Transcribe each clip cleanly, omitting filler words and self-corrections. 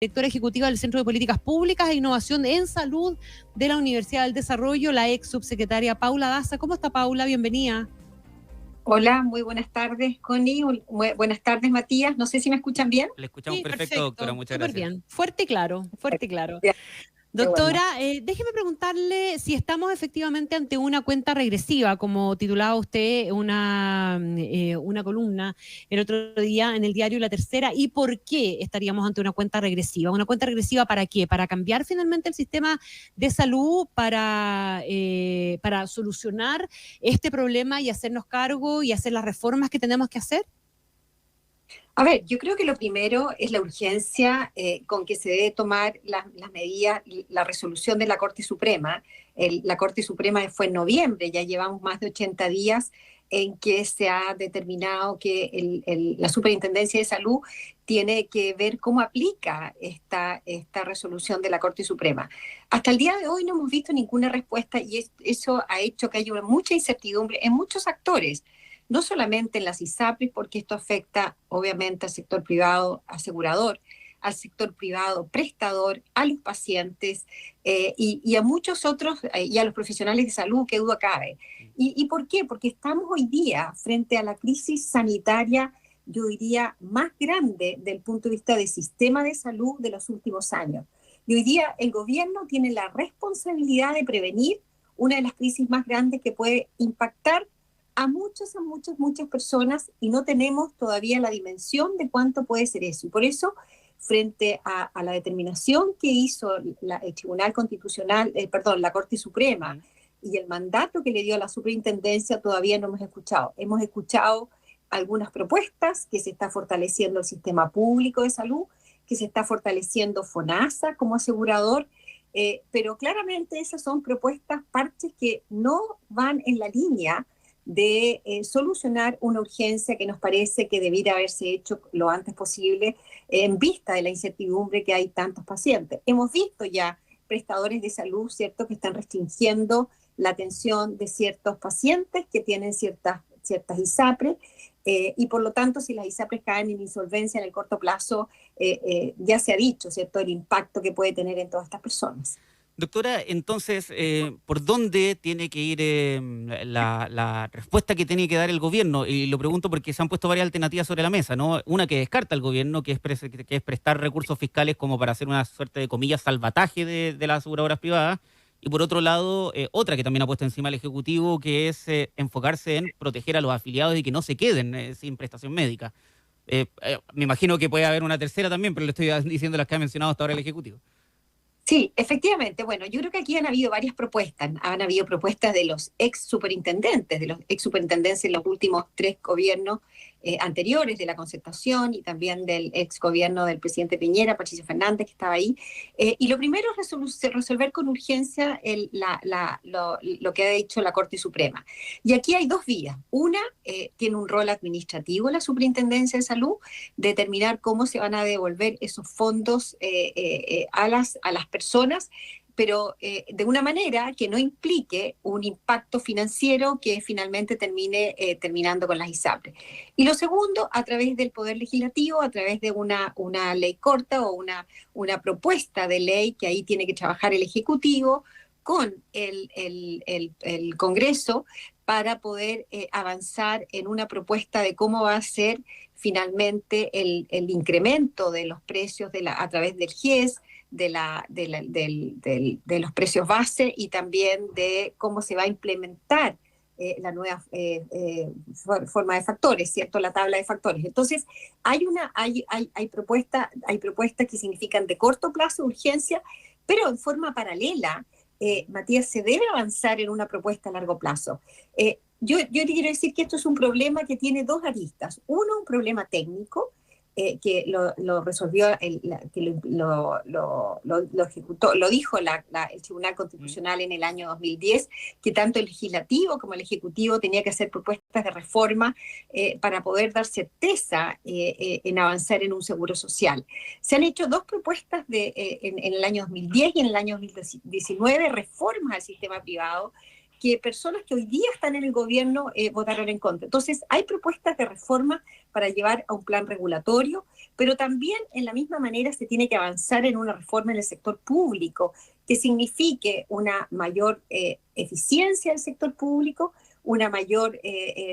Directora ejecutiva del Centro de Políticas Públicas e Innovación en Salud de la Universidad del Desarrollo, la ex subsecretaria Paula Daza. ¿Cómo está, Paula? Bienvenida. Hola, muy buenas tardes, Connie. Buenas tardes, Matías. No sé si me escuchan bien. Le escuchamos perfecto, doctora. Muchas Súper gracias. bien. Fuerte y claro, fuerte y claro. Ya, qué Doctora, bueno. déjeme preguntarle si estamos efectivamente ante una cuenta regresiva, como titulaba usted una columna el otro día en el diario La Tercera, y por qué estaríamos ante una cuenta regresiva. ¿Una cuenta regresiva para qué? ¿Para cambiar finalmente el sistema de salud, para solucionar este problema y hacernos cargo y hacer las reformas que tenemos que hacer? A ver, yo creo que lo primero es la urgencia con que se debe tomar las medidas, la resolución de la Corte Suprema. La Corte Suprema fue en noviembre, ya llevamos más de 80 días en que se ha determinado que la Superintendencia de Salud tiene que ver cómo aplica esta resolución de la Corte Suprema. Hasta el día de hoy no hemos visto ninguna respuesta y eso ha hecho que haya mucha incertidumbre en muchos actores. No solamente en las ISAPRES, porque esto afecta obviamente al sector privado asegurador, al sector privado prestador, a los pacientes y a muchos otros, y a los profesionales de salud, que duda cabe. ¿Y por qué? Porque estamos hoy día frente a la crisis sanitaria, yo diría, más grande del punto de vista del sistema de salud de los últimos años. Y hoy día el gobierno tiene la responsabilidad de prevenir una de las crisis más grandes que puede impactar a muchas personas, y no tenemos todavía la dimensión de cuánto puede ser eso. Y por eso, frente a la determinación que hizo el Tribunal Constitucional, la Corte Suprema, y el mandato que le dio a la superintendencia, todavía no hemos escuchado. Hemos escuchado algunas propuestas, que se está fortaleciendo el sistema público de salud, que se está fortaleciendo FONASA como asegurador, pero claramente esas son propuestas, parches que no van en la línea de solucionar una urgencia que nos parece que debiera haberse hecho lo antes posible en vista de la incertidumbre que hay tantos pacientes. Hemos visto ya prestadores de salud, ¿cierto?, que están restringiendo la atención de ciertos pacientes que tienen ciertas ISAPRES, y por lo tanto, si las ISAPRES caen en insolvencia en el corto plazo, ya se ha dicho, ¿cierto?, el impacto que puede tener en todas estas personas. Doctora, entonces, ¿por dónde tiene que ir la respuesta que tiene que dar el gobierno? Y lo pregunto porque se han puesto varias alternativas sobre la mesa, ¿no? Una que descarta el gobierno, que es prestar recursos fiscales como para hacer una suerte de, comillas, salvataje de las aseguradoras privadas. Y por otro lado, otra que también ha puesto encima el Ejecutivo, que es enfocarse en proteger a los afiliados y que no se queden sin prestación médica. Me imagino que puede haber una tercera también, pero le estoy diciendo las que ha mencionado hasta ahora el Ejecutivo. Sí, efectivamente. Bueno, yo creo que aquí han habido varias propuestas. Han habido propuestas de los ex superintendentes, de los ex superintendentes en los últimos 3 gobiernos anteriores de la Concertación, y también del ex gobierno del presidente Piñera, Patricio Fernández, que estaba ahí. Y lo primero es resolver con urgencia lo que ha dicho la Corte Suprema. Y aquí hay 2 vías. Una, tiene un rol administrativo la Superintendencia de Salud, determinar cómo se van a devolver esos fondos a las personas, pero de una manera que no implique un impacto financiero que finalmente termine terminando con las ISAPRES. Y lo segundo, a través del Poder Legislativo, a través de una ley corta o una propuesta de ley, que ahí tiene que trabajar el Ejecutivo con el Congreso, para poder avanzar en una propuesta de cómo va a ser finalmente el incremento de los precios a través del GIES, de los precios base, y también de cómo se va a implementar la nueva forma de factores, ¿cierto?, la tabla de factores. Entonces, hay propuestas que significan de corto plazo, urgencia, pero en forma paralela, Matías, se debe avanzar en una propuesta a largo plazo. Yo te quiero decir que esto es un problema que tiene 2 aristas. Uno, un problema técnico, que lo resolvió, lo ejecutó, lo dijo el Tribunal Constitucional en el año 2010, que tanto el Legislativo como el Ejecutivo tenía que hacer propuestas de reforma para poder dar certeza en avanzar en un seguro social. Se han hecho 2 propuestas en el año 2010 y en el año 2019, reformas al sistema privado, que personas que hoy día están en el gobierno votaron en contra. Entonces, hay propuestas de reforma para llevar a un plan regulatorio, pero también en la misma manera se tiene que avanzar en una reforma en el sector público que signifique una mayor eficiencia del sector público, una mayor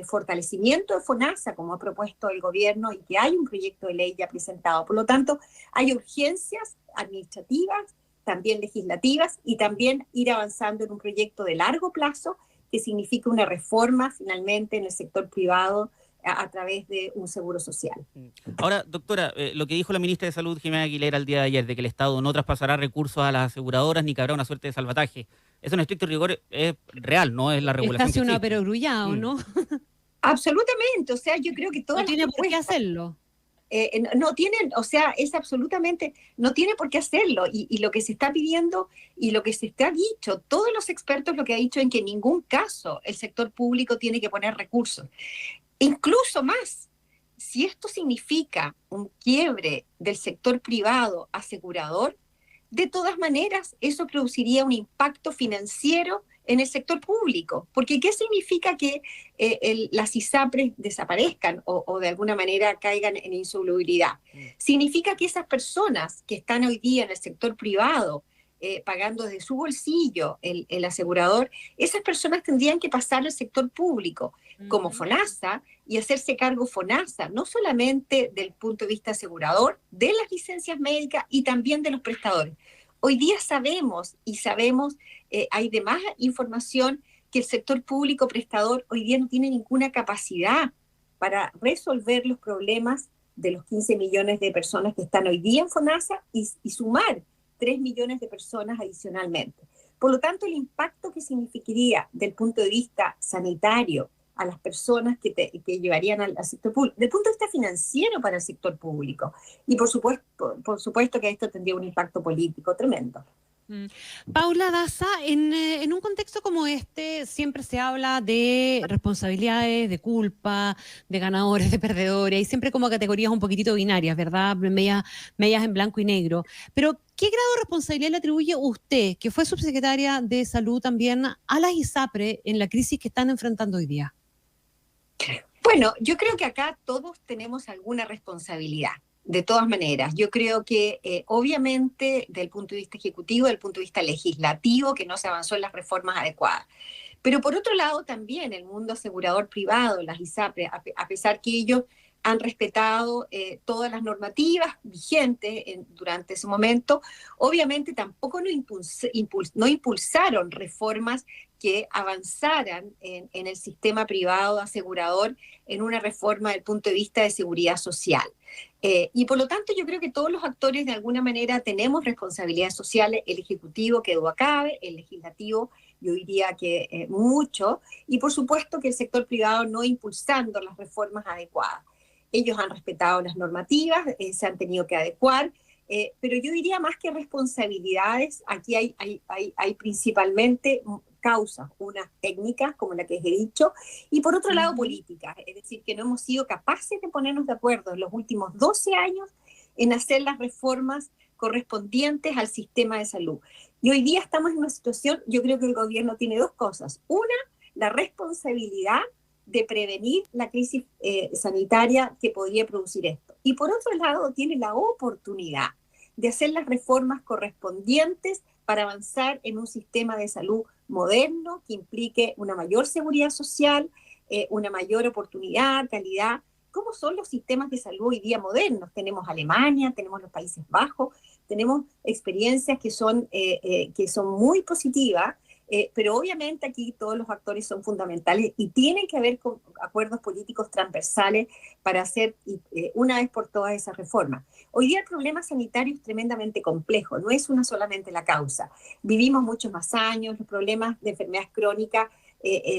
fortalecimiento de FONASA, como ha propuesto el gobierno, y que hay un proyecto de ley ya presentado. Por lo tanto, hay urgencias administrativas, también legislativas, y también ir avanzando en un proyecto de largo plazo que significa una reforma finalmente en el sector privado a través de un seguro social. Ahora, doctora, lo que dijo la ministra de Salud, Jimena Aguilera, el día de ayer, de que el Estado no traspasará recursos a las aseguradoras ni que habrá una suerte de salvataje, eso en estricto rigor es real, ¿no? Es la regulación que Está una existe. perogrullado, ¿no? Absolutamente, o sea, yo creo que todas no tiene por qué hacerlo. No tienen, o sea, es absolutamente, no tiene por qué hacerlo. Y lo que se está pidiendo y lo que se está dicho, todos los expertos lo que ha dicho en que en ningún caso el sector público tiene que poner recursos. Incluso más, si esto significa un quiebre del sector privado asegurador, de todas maneras eso produciría un impacto financiero en el sector público. Porque ¿qué significa que las ISAPRES desaparezcan o de alguna manera caigan en insolubilidad? Significa que esas personas que están hoy día en el sector privado, pagando desde su bolsillo el asegurador, esas personas tendrían que pasar al sector público, como FONASA, y hacerse cargo FONASA, no solamente del punto de vista asegurador, de las licencias médicas y también de los prestadores. Hoy día sabemos, hay de más información, que el sector público prestador hoy día no tiene ninguna capacidad para resolver los problemas de los 15 millones de personas que están hoy día en FONASA y sumar 3 millones de personas adicionalmente. Por lo tanto, el impacto que significaría del punto de vista sanitario a las personas que llevarían al sector público, del punto de vista financiero para el sector público, y por supuesto que esto tendría un impacto político tremendo. Paula Daza, en un contexto como este siempre se habla de responsabilidades, de culpa, de ganadores, de perdedores, y siempre como categorías un poquitito binarias, ¿verdad? Medias en blanco y negro. Pero, ¿qué grado de responsabilidad le atribuye usted, que fue subsecretaria de Salud también, a las ISAPRE en la crisis que están enfrentando hoy día? Bueno, yo creo que acá todos tenemos alguna responsabilidad. De todas maneras, yo creo que obviamente del punto de vista ejecutivo, del punto de vista legislativo, que no se avanzó en las reformas adecuadas. Pero por otro lado también el mundo asegurador privado, las ISAPRE, a pesar que ellos han respetado todas las normativas vigentes durante ese momento, obviamente tampoco no impulsaron reformas que avanzaran en el sistema privado asegurador en una reforma del punto de vista de seguridad social. Y por lo tanto yo creo que todos los actores de alguna manera tenemos responsabilidades sociales, el Ejecutivo que duda cabe, el Legislativo yo diría que mucho, y por supuesto que el sector privado no impulsando las reformas adecuadas. Ellos han respetado las normativas, se han tenido que adecuar, pero yo diría más que responsabilidades, aquí hay principalmente causas, unas técnicas como la que he dicho, y por otro lado políticas, es decir, que no hemos sido capaces de ponernos de acuerdo en los últimos 12 años en hacer las reformas correspondientes al sistema de salud. Y hoy día estamos en una situación, yo creo que el gobierno tiene dos cosas. Una, la responsabilidad de prevenir la crisis sanitaria que podría producir esto. Y por otro lado, tiene la oportunidad de hacer las reformas correspondientes para avanzar en un sistema de salud moderno que implique una mayor seguridad social, una mayor oportunidad, calidad. ¿Cómo son los sistemas de salud hoy día modernos? Tenemos Alemania, tenemos los Países Bajos, tenemos experiencias que son muy positivas, pero obviamente aquí todos los actores son fundamentales y tienen que haber acuerdos políticos transversales para hacer una vez por todas esas reformas. Hoy día el problema sanitario es tremendamente complejo, no es una solamente la causa. Vivimos muchos más años, los problemas de enfermedades crónicas,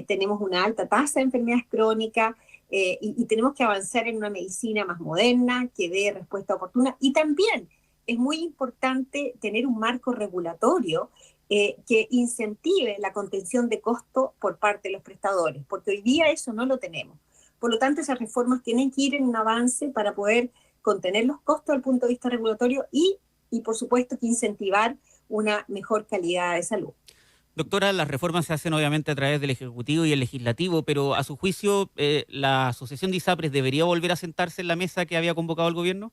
tenemos una alta tasa de enfermedades crónicas, y tenemos que avanzar en una medicina más moderna, que dé respuesta oportuna, y también es muy importante tener un marco regulatorio que incentive la contención de costo por parte de los prestadores, porque hoy día eso no lo tenemos. Por lo tanto, esas reformas tienen que ir en un avance para poder contener los costos desde el punto de vista regulatorio y por supuesto, que incentivar una mejor calidad de salud. Doctora, las reformas se hacen obviamente a través del Ejecutivo y el Legislativo, pero a su juicio, ¿la Asociación de ISAPRES debería volver a sentarse en la mesa que había convocado el gobierno?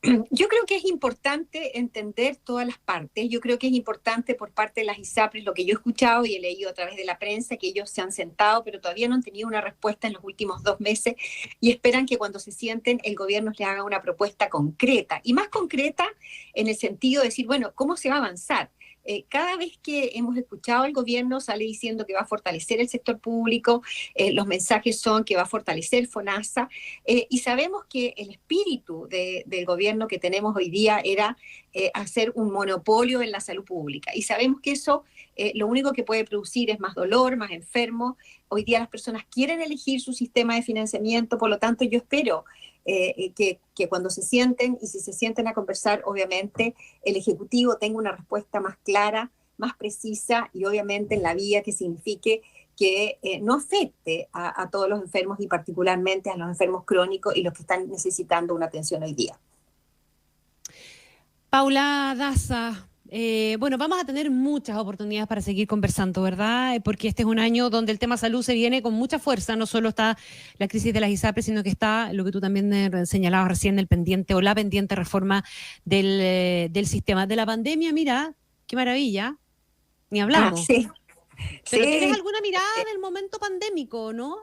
Yo creo que es importante entender todas las partes. Yo creo que es importante por parte de las ISAPRES, lo que yo he escuchado y he leído a través de la prensa, que ellos se han sentado, pero todavía no han tenido una respuesta en los últimos 2 meses y esperan que cuando se sienten el gobierno les haga una propuesta concreta. Y más concreta en el sentido de decir, bueno, ¿cómo se va a avanzar? Cada vez que hemos escuchado al gobierno sale diciendo que va a fortalecer el sector público, los mensajes son que va a fortalecer FONASA, y sabemos que el espíritu del gobierno que tenemos hoy día era hacer un monopolio en la salud pública. Y sabemos que eso lo único que puede producir es más dolor, más enfermos. Hoy día las personas quieren elegir su sistema de financiamiento, por lo tanto yo espero que cuando se sienten y si se sienten a conversar, obviamente el Ejecutivo tenga una respuesta más clara, más precisa y obviamente en la vía que signifique que no afecte a todos los enfermos y particularmente a los enfermos crónicos y los que están necesitando una atención hoy día. Paula Daza, bueno, vamos a tener muchas oportunidades para seguir conversando, ¿verdad? Porque este es un año donde el tema salud se viene con mucha fuerza, no solo está la crisis de las ISAPRES, sino que está lo que tú también señalabas recién, el pendiente o la pendiente reforma del sistema. De la pandemia, mira, qué maravilla, ni hablamos. Sí. Pero Sí. ¿tienes alguna mirada del momento pandémico, no?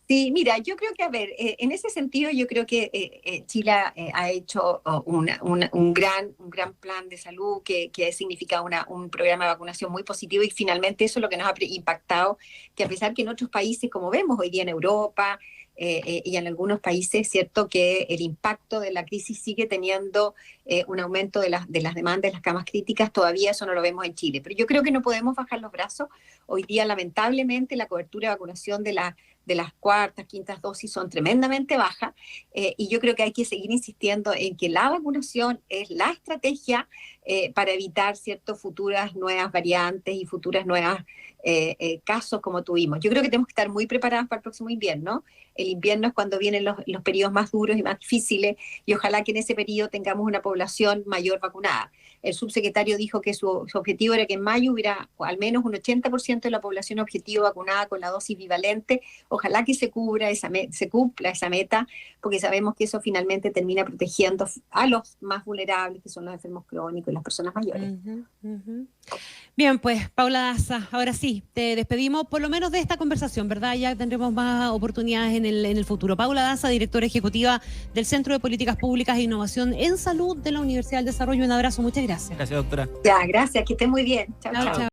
Sí, mira, yo creo que, a ver, en ese sentido yo creo que Chile ha hecho un gran plan de salud que significa un programa de vacunación muy positivo y finalmente eso es lo que nos ha impactado, que a pesar que en otros países, como vemos hoy día en Europa y en algunos países, cierto que el impacto de la crisis sigue teniendo un aumento de las demandas de las camas críticas, todavía eso no lo vemos en Chile. Pero yo creo que no podemos bajar los brazos. Hoy día, lamentablemente, la cobertura de vacunación de las cuartas, quintas dosis son tremendamente bajas y yo creo que hay que seguir insistiendo en que la vacunación es la estrategia para evitar ciertas futuras nuevas variantes y futuras nuevas casos como tuvimos. Yo creo que tenemos que estar muy preparados para el próximo invierno. El invierno es cuando vienen los periodos más duros y más difíciles y ojalá que en ese periodo tengamos una población mayor vacunada. El subsecretario dijo que su objetivo era que en mayo hubiera al menos un 80% de la población objetivo vacunada con la dosis bivalente. Ojalá que se cumpla esa meta, porque sabemos que eso finalmente termina protegiendo a los más vulnerables, que son los enfermos crónicos y las personas mayores. Bien, pues, Paula Daza, ahora sí, te despedimos por lo menos de esta conversación, ¿verdad? Ya tendremos más oportunidades en el futuro. Paula Daza, directora ejecutiva del Centro de Políticas Públicas e Innovación en Salud de la Universidad del Desarrollo. Un abrazo, muchas gracias. Gracias, doctora. Ya, gracias, que esté muy bien. Chao, chao.